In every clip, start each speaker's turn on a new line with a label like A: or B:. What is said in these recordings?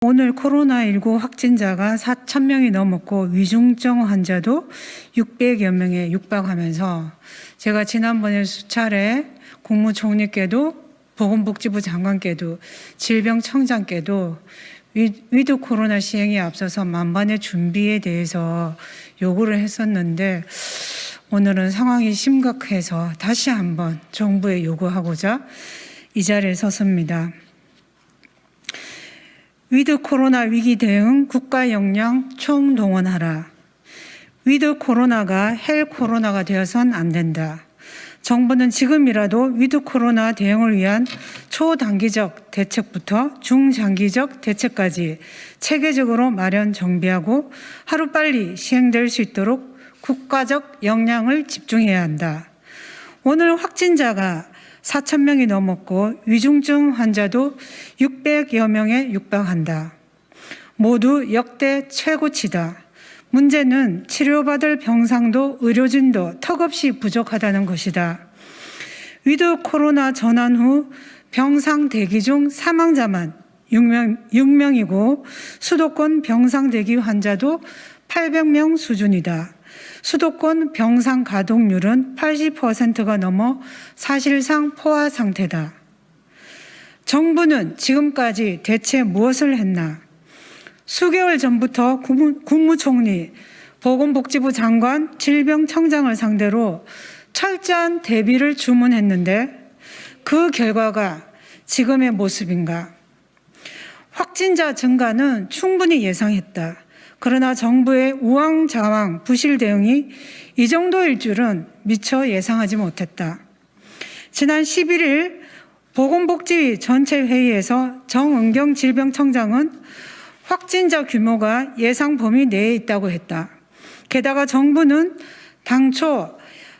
A: 오늘 코로나19 확진자가 4,000명이 넘었고 위중증 환자도 600여 명에 육박하면서 제가 지난번에 수차례 국무총리께도 보건복지부 장관께도 질병청장께도 위드 코로나 시행에 앞서서 만반의 준비에 대해서 요구를 했었는데 오늘은 상황이 심각해서 다시 한번 정부에 요구하고자 이 자리에 섰습니다. 위드 코로나 위기 대응 국가 역량 총동원하라. 위드 코로나가 헬 코로나가 되어선 안 된다. 정부는 지금이라도 위드 코로나 대응을 위한 초단기적 대책부터 중장기적 대책까지 체계적으로 마련 정비하고 하루빨리 시행될 수 있도록 국가적 역량을 집중해야 한다. 오늘 확진자가 4,000명이 넘었고 위중증 환자도 600여 명에 육박한다. 모두 역대 최고치다. 문제는 치료받을 병상도 의료진도 턱없이 부족하다는 것이다. 위드 코로나 전환 후 병상 대기 중 사망자만 6명이고 수도권 병상 대기 환자도 800명 수준이다. 수도권 병상 가동률은 80%가 넘어 사실상 포화 상태다. 정부는 지금까지 대체 무엇을 했나? 수개월 전부터 국무총리, 보건복지부 장관, 질병청장을 상대로 철저한 대비를 주문했는데 그 결과가 지금의 모습인가? 확진자 증가는 충분히 예상했다. 그러나 정부의 우왕좌왕 부실 대응이 이 정도일 줄은 미처 예상하지 못했다. 지난 11일 보건복지위 전체 회의에서 정은경 질병청장은 확진자 규모가 예상 범위 내에 있다고 했다. 게다가 정부는 당초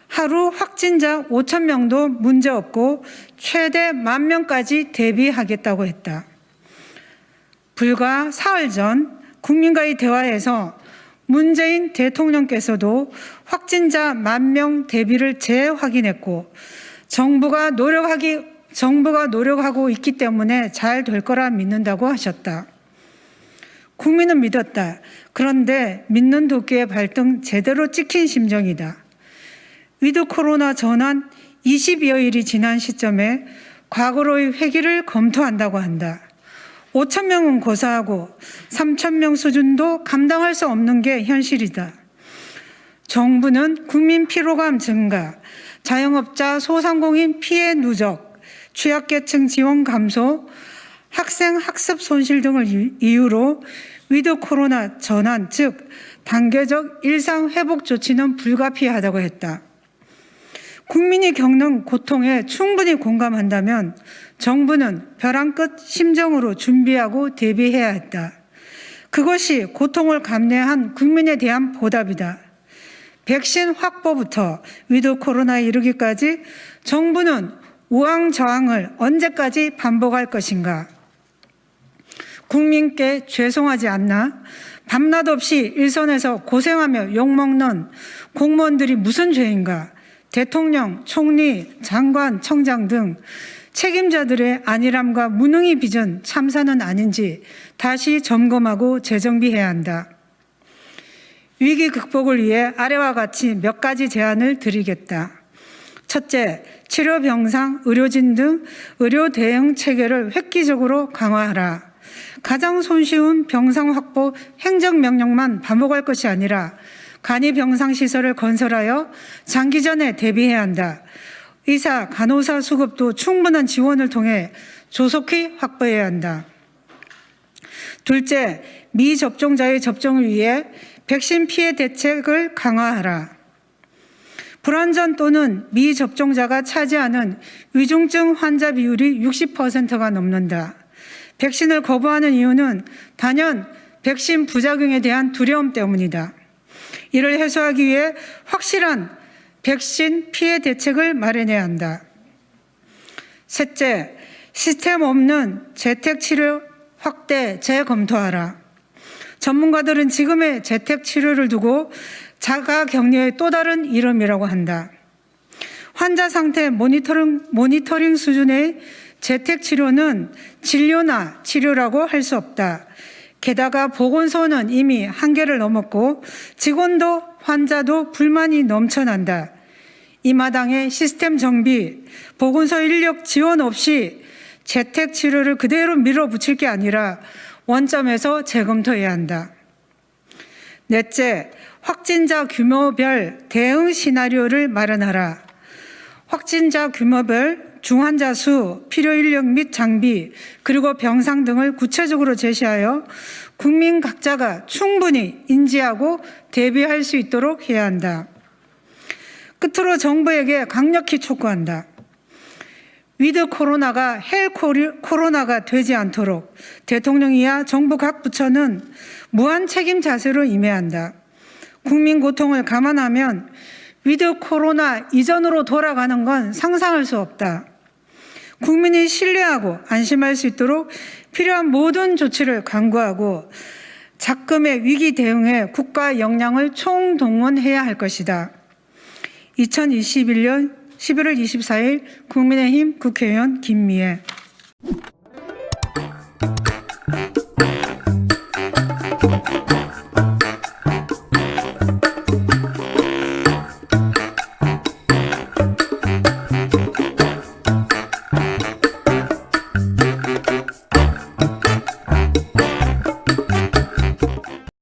A: 하루 확진자 5,000명도 문제없고 최대 10,000명까지 대비하겠다고 했다. 불과 사흘 전 국민과의 대화에서 문재인 대통령께서도 확진자 10,000명 대비를 재확인했고 정부가 노력하고 있기 때문에 잘 될 거라 믿는다고 하셨다. 국민은 믿었다. 그런데 믿는 도끼의 발등 제대로 찍힌 심정이다. 위드 코로나 전환 20여일이 지난 시점에 과거로의 회기를 검토한다고 한다. 5,000명은 고사하고 3,000명 수준도 감당할 수 없는 게 현실이다. 정부는 국민 피로감 증가, 자영업자 소상공인 피해 누적, 취약계층 지원 감소, 학생 학습 손실 등을 이유로 위드 코로나 전환, 즉 단계적 일상 회복 조치는 불가피하다고 했다. 국민이 겪는 고통에 충분히 공감한다면 정부는 벼랑 끝 심정으로 준비하고 대비해야 했다. 그것이 고통을 감내한 국민에 대한 보답이다. 백신 확보부터 위드 코로나에 이르기까지 정부는 우왕좌왕을 언제까지 반복할 것인가? 국민께 죄송하지 않나? 밤낮 없이 일선에서 고생하며 욕먹는 공무원들이 무슨 죄인가? 대통령, 총리, 장관, 청장 등 책임자들의 안일함과 무능이 빚은 참사는 아닌지 다시 점검하고 재정비해야 한다. 위기 극복을 위해 아래와 같이 몇 가지 제안을 드리겠다. 첫째, 치료 병상, 의료진 등 의료 대응 체계를 획기적으로 강화하라. 가장 손쉬운 병상 확보 행정명령만 반복할 것이 아니라 간이 병상 시설을 건설하여 장기전에 대비해야 한다. 의사, 간호사 수급도 충분한 지원을 통해 조속히 확보해야 한다. 둘째, 미접종자의 접종을 위해 백신 피해 대책을 강화하라. 불완전 또는 미접종자가 차지하는 위중증 환자 비율이 60%가 넘는다. 백신을 거부하는 이유는 단연 백신 부작용에 대한 두려움 때문이다. 이를 해소하기 위해 확실한 백신 피해 대책을 마련해야 한다. 셋째, 시스템 없는 재택치료 확대 재검토하라. 전문가들은 지금의 재택치료를 두고 자가격리의 또 다른 이름이라고 한다. 환자 상태 모니터링 수준의 재택치료는 진료나 치료라고 할 수 없다. 게다가 보건소는 이미 한계를 넘었고 직원도 환자도 불만이 넘쳐난다. 이 마당에 시스템 정비, 보건소 인력 지원 없이 재택치료를 그대로 밀어붙일 게 아니라 원점에서 재검토해야 한다. 넷째, 확진자 규모별 대응 시나리오를 마련하라. 확진자 규모별 중환자 수, 필요 인력 및 장비, 그리고 병상 등을 구체적으로 제시하여 국민 각자가 충분히 인지하고 대비할 수 있도록 해야 한다. 끝으로 정부에게 강력히 촉구한다. 위드 코로나가 헬 코로나가 되지 않도록 대통령 이하 정부 각 부처는 무한 책임 자세로 임해야 한다. 국민 고통을 감안하면 위드 코로나 이전으로 돌아가는 건 상상할 수 없다. 국민이 신뢰하고 안심할 수 있도록 필요한 모든 조치를 강구하고 작금의 위기 대응에 국가 역량을 총동원해야 할 것이다. 2021년 11월 24일 국민의힘 국회의원 김미애.